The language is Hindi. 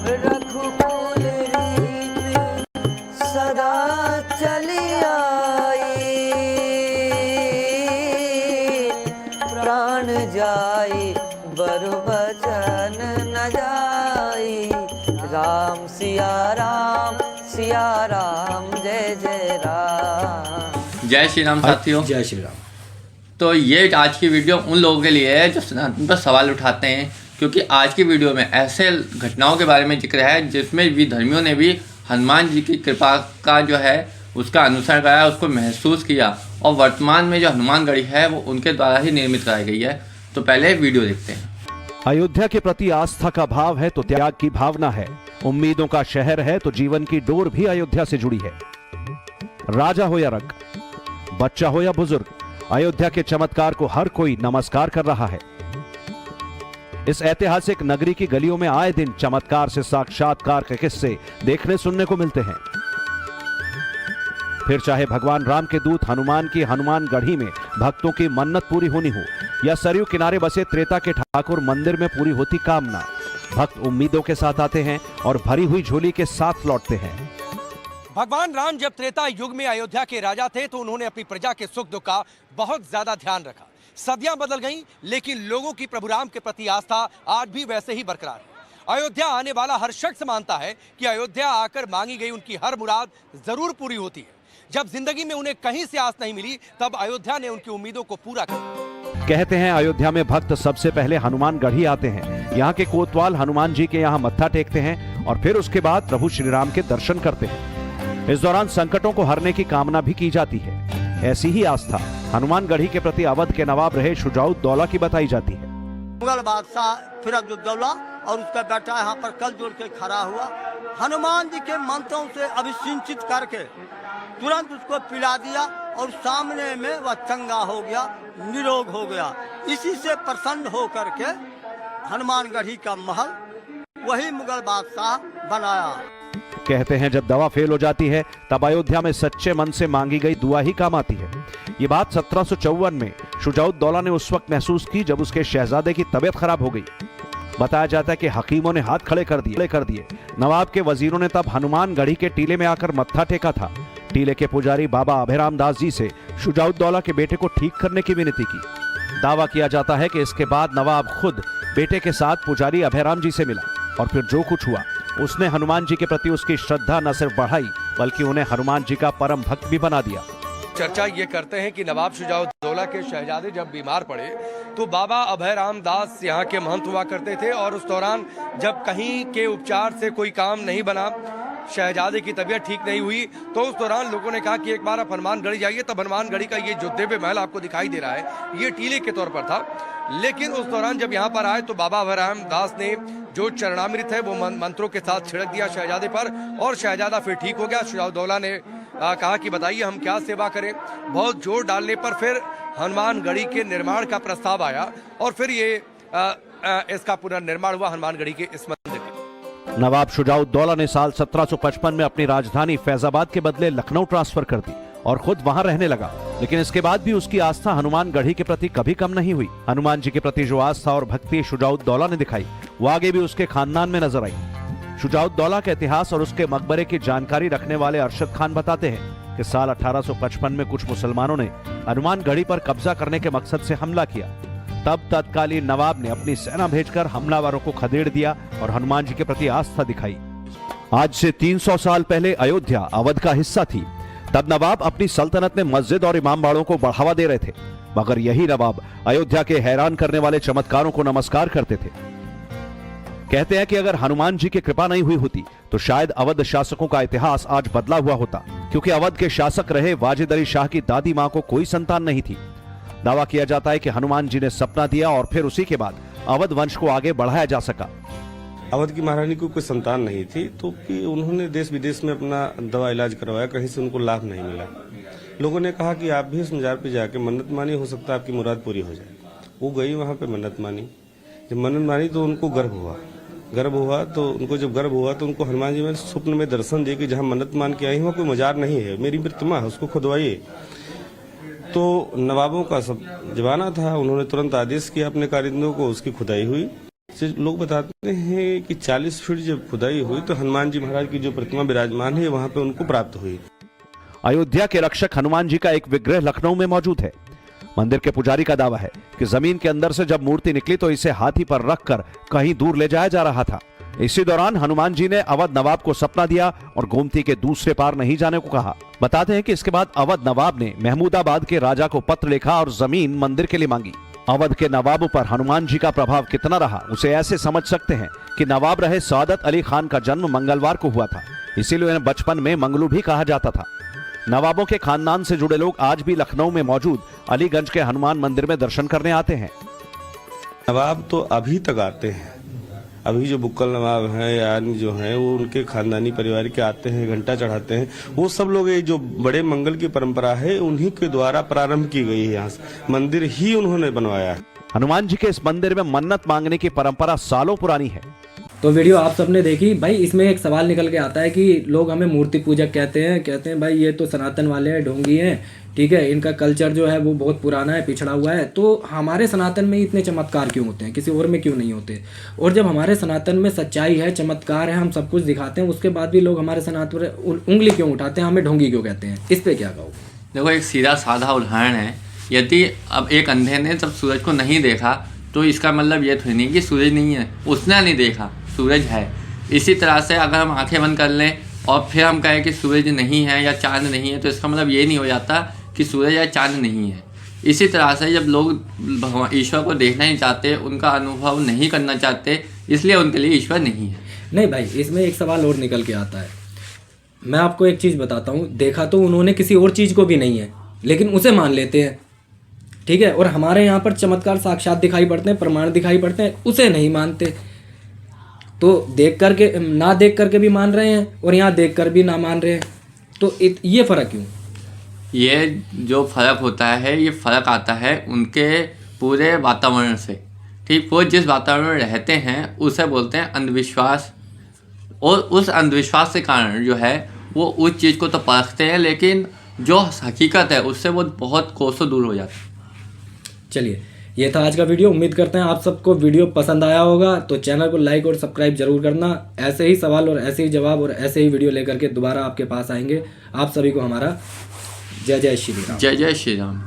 रघुकुल रीत सदा चली आई, प्राण जाई बरु बचन न जाई। राम सिया राम जय जय राम। जय श्री राम साथियों। जय श्री राम। तो ये आज की वीडियो उन लोगों के लिए है जो सनातन पर सवाल उठाते हैं, क्योंकि आज की वीडियो में ऐसे घटनाओं के बारे में जिक्र है जिसमें भी धर्मियों ने भी हनुमान जी की कृपा का जो है उसका अनुसरण कराया, उसको महसूस किया, और वर्तमान में जो हनुमान गढ़ी है वो उनके द्वारा ही निर्मित कराई गई है। तो पहले वीडियो देखते हैं। अयोध्या के प्रति आस्था का भाव है तो त्याग की भावना है। उम्मीदों का शहर है तो जीवन की डोर भी अयोध्या से जुड़ी है। राजा हो या रंक, बच्चा हो या बुजुर्ग, अयोध्या के चमत्कार को हर कोई नमस्कार कर रहा है। इस ऐतिहासिक नगरी की गलियों में आए दिन चमत्कार से साक्षात्कार के किस्से देखने सुनने को मिलते हैं। फिर चाहे भगवान राम के दूत हनुमान की हनुमान गढ़ी में भक्तों की मन्नत पूरी होनी हो, या सरयू किनारे बसे त्रेता के ठाकुर मंदिर में पूरी होती कामना, भक्त उम्मीदों के साथ आते हैं और भरी हुई झोली के साथ लौटते हैं। भगवान राम जब त्रेता युग में अयोध्या के राजा थे तो उन्होंने अपनी प्रजा के सुख दुख का बहुत ज्यादा ध्यान रखा। सदियां बदल गईं, लेकिन लोगों की प्रभु राम के प्रति आस्था आज भी वैसे ही बरकरार है। अयोध्या आने वाला हर शख्स मानता है कि अयोध्या आकर मांगी गई उनकी हर मुराद जरूर पूरी होती है। जब जिंदगी में उन्हें कहीं से आस नहीं मिली, तब अयोध्या ने उनकी उम्मीदों को पूरा किया। कहते हैं अयोध्या में भक्त सबसे पहले हनुमान गढ़ी आते हैं, यहाँ के कोतवाल हनुमान जी के यहाँ मत्था टेकते हैं और फिर उसके बाद प्रभु श्री राम के दर्शन करते हैं। इस दौरान संकटों को हरने की कामना भी की जाती है। ऐसी ही आस्था हनुमान गढ़ी के प्रति अवध के नवाब रहे शुजाउद्दौला की बताई जाती है। मुगल बादशाह फिरोजुद्दौला और उसका बेटा यहाँ पर कल जोड़ के खड़ा हुआ, हनुमान जी के मंत्रों से अभिसिंचित करके तुरंत उसको पिला दिया और सामने में वह चंगा हो गया, निरोग हो गया। इसी से प्रसन्न होकर के हनुमान गढ़ी का महल वही मुगल बादशाह बनाया। कहते हैं जब दवा फेल हो जाती है तब अयोध्या में सच्चे मन से मांगी गई दुआ ही काम आती है। ये बात 1754 में शुजाउद्दौला ने उस वक्त महसूस की जब उसके शहजादे की तबीयत खराब हो गई। बताया जाता है कि हकीमों ने हाथ खड़े कर दिए। नवाब के वजीरों ने तब हनुमान गढ़ी के टीले में आकर मत्था टेका था। टीले के पुजारी बाबा अभयराम दास जी से शुजाउद्दौला के बेटे को ठीक करने की विनती की। दावा किया जाता है कि इसके बाद नवाब खुद बेटे के साथ पुजारी अभयराम जी से मिला और फिर जो कुछ हुआ उसने हनुमान जी के प्रति उसकी श्रद्धा न सिर्फ बढ़ाई बल्कि उन्हें हनुमान जी का परम भक्त भी बना दिया। चर्चा ये करते हैं कि नवाब शुजाउद्दौला के शहजादे जब बीमार पड़े तो बाबा अभयराम दास यहाँ के महंत हुआ करते थे, और उस दौरान जब कहीं के उपचार से कोई काम नहीं बना, शहजादे की तबीयत ठीक नहीं हुई, तो उस दौरान लोगों ने कहा कि एक बार आप हनुमान गढ़ी जाइए। तब हनुमान गढ़ी का ये जो दिव्य महल आपको दिखाई दे रहा है ये टीले के तौर पर था, लेकिन उस दौरान जब यहाँ पर आए तो बाबा अभयराम दास ने जो चरणामृत है वो मंत्रों के साथ छिड़क दिया शहजादे पर और शहजादा फिर ठीक हो गया। शुजाउद्दौला ने कहा कि बताइए हम क्या सेवा करें। बहुत जोर डालने पर फिर हनुमान गढ़ी के निर्माण का प्रस्ताव आया और फिर ये इसका पुनर्निर्माण हुआ हनुमान गढ़ी के इस मंदिर का। नवाब शुजाउद्दौला ने साल 1755 में अपनी राजधानी फैजाबाद के बदले लखनऊ ट्रांसफर कर दी और खुद वहां रहने लगा, लेकिन इसके बाद भी उसकी आस्था हनुमान गढ़ी के प्रति कभी कम नहीं हुई। हनुमान जी के प्रति जो आस्था और भक्ति शुजाउद्दौला ने दिखाई वो आगे भी उसके खानदान में नजर आई। शुजाउद्दौला के इतिहास और उसके मकबरे की जानकारी रखने वाले अरशद खान बताते हैं कि साल 1855 में कुछ मुसलमानों ने हनुमान गढ़ी पर कब्जा करने के मकसद से हमला किया। तब तत्कालीन नवाब ने अपनी सेना भेजकर हमलावरों को खदेड़ दिया और हनुमान जी के प्रति आस्था दिखाई। आज से 300 साल पहले अयोध्या अवध का हिस्सा थी। तब नवाब अपनी सल्तनत में मस्जिद और इमामबाड़ों को बढ़ावा दे रहे थे, मगर यही नवाब अयोध्या के हैरान करने वाले चमत्कारों को नमस्कार करते थे। कहते हैं कि अगर हनुमान जी की कृपा नहीं हुई होती तो शायद अवध शासकों का इतिहास आज बदला हुआ होता, क्योंकि अवध के शासक रहे वाजिद अली शाह की दादी मां को कोई संतान नहीं थी। दावा किया जाता है कि हनुमान जी ने सपना दिया और फिर उसी के बाद अवध वंश को आगे बढ़ाया जा सका। अवध की महारानी को कोई संतान नहीं थी, तो कि उन्होंने देश विदेश में अपना दवा इलाज करवाया, कहीं से उनको लाभ नहीं मिला। लोगों ने कहा कि आप भी उस मजार पे जाके मन्नत मानी, हो सकता है आपकी मुराद पूरी हो जाए। वो गई वहाँ पे मन्नत मानी। जब मन्नत मानी तो उनको गर्भ हुआ तो उनको हनुमान जी ने स्वप्न में दर्शन दिए कि जहाँ मन्नत मान के आई वहाँ कोई मजार नहीं है, मेरी प्रतिमा है, उसको खुदवाइए। तो नवाबों का सब जमाना था, उन्होंने तुरंत आदेश किया अपने कारिंदों को, उसकी खुदाई हुई। से लोग बताते हैं कि 40 फीट जब खुदाई हुई तो हनुमान जी महाराज की जो प्रतिमा विराजमान है वहां पे उनको प्राप्त हुई। अयोध्या के रक्षक हनुमान जी का एक विग्रह लखनऊ में मौजूद है। मंदिर के पुजारी का दावा है कि जमीन के अंदर से जब मूर्ति निकली तो इसे हाथी पर रखकर कहीं दूर ले जाया जा रहा था। इसी दौरान हनुमान जी ने अवध नवाब को सपना दिया और गोमती के दूसरे पार नहीं जाने को कहा। बताते हैं कि इसके बाद अवध नवाब ने महमूदाबाद के राजा को पत्र लिखा और जमीन मंदिर के लिए मांगी। अवध के नवाबों पर हनुमान जी का प्रभाव कितना रहा उसे ऐसे समझ सकते हैं कि नवाब रहे सादत अली खान का जन्म मंगलवार को हुआ था, इसीलिए उन्हें बचपन में मंगलू भी कहा जाता था। नवाबों के खानदान से जुड़े लोग आज भी लखनऊ में मौजूद अलीगंज के हनुमान मंदिर में दर्शन करने आते हैं। नवाब तो अभी तक आते हैं, अभी जो बुक्कल नवाब हैं या जो हैं वो उनके खानदानी परिवार के आते हैं, घंटा चढ़ाते हैं। वो सब लोग ये जो बड़े मंगल की परंपरा है उन्हीं के द्वारा प्रारंभ की गई है। यहाँ मंदिर ही उन्होंने बनवाया है। हनुमान जी के इस मंदिर में मन्नत मांगने की परंपरा सालों पुरानी है। तो वीडियो आप सबने देखी भाई, इसमें एक सवाल निकल के आता है कि लोग हमें मूर्ति पूजक कहते हैं भाई ये तो सनातन वाले हैं, ढोंगी हैं, ठीक है, इनका कल्चर जो है वो बहुत पुराना है, पिछड़ा हुआ है। तो हमारे सनातन में इतने चमत्कार क्यों होते हैं, किसी और में क्यों नहीं होते? और जब हमारे सनातन में सच्चाई है, चमत्कार है, हम सब कुछ दिखाते हैं, उसके बाद भी लोग हमारे सनातन पर उंगली क्यों उठाते हैं, हमें ढोंगी क्यों कहते हैं? इस पर क्या कहो? देखो, एक सीधा साधा उदाहरण है। यदि अब एक अंधे ने जब सूरज को नहीं देखा तो इसका मतलब ये थोड़ी नहीं कि सूरज नहीं है, उसने नहीं देखा, सूरज है। इसी तरह से अगर हम आंखें बंद कर लें और फिर हम कहें कि सूरज नहीं है या चांद नहीं है तो इसका मतलब ये नहीं हो जाता कि सूरज या चांद नहीं है। इसी तरह से जब लोग भगवान ईश्वर को देखना नहीं चाहते, उनका अनुभव नहीं करना चाहते, इसलिए उनके लिए ईश्वर नहीं है। नहीं भाई, इसमें एक सवाल और निकल के आता है। मैं आपको एक चीज़ बताता हूँ, देखा तो उन्होंने किसी और चीज़ को भी नहीं है, लेकिन उसे मान लेते हैं, ठीक है। और हमारे यहाँ पर चमत्कार साक्षात दिखाई पड़ते हैं, प्रमाण दिखाई पड़ते हैं, उसे नहीं मानते। तो देख करके ना देख करके भी मान रहे हैं और यहाँ देख कर भी ना मान रहे हैं, तो ये फ़र्क क्यों? ये जो फ़र्क होता है, ये फ़र्क आता है उनके पूरे वातावरण से, ठीक। वो जिस वातावरण में रहते हैं उसे बोलते हैं अंधविश्वास। और उस अंधविश्वास के कारण जो है वो उस चीज़ को तो परखते हैं, लेकिन जो हकीकत है उससे वो बहुत कोसों दूर हो जाते हैं। चलिए, ये था आज का वीडियो। उम्मीद करते हैं आप सबको वीडियो पसंद आया होगा। तो चैनल को लाइक और सब्सक्राइब जरूर करना। ऐसे ही सवाल और ऐसे ही जवाब और ऐसे ही वीडियो लेकर के दोबारा आपके पास आएंगे। आप सभी को हमारा जय जय श्री राम। जय जय श्री राम।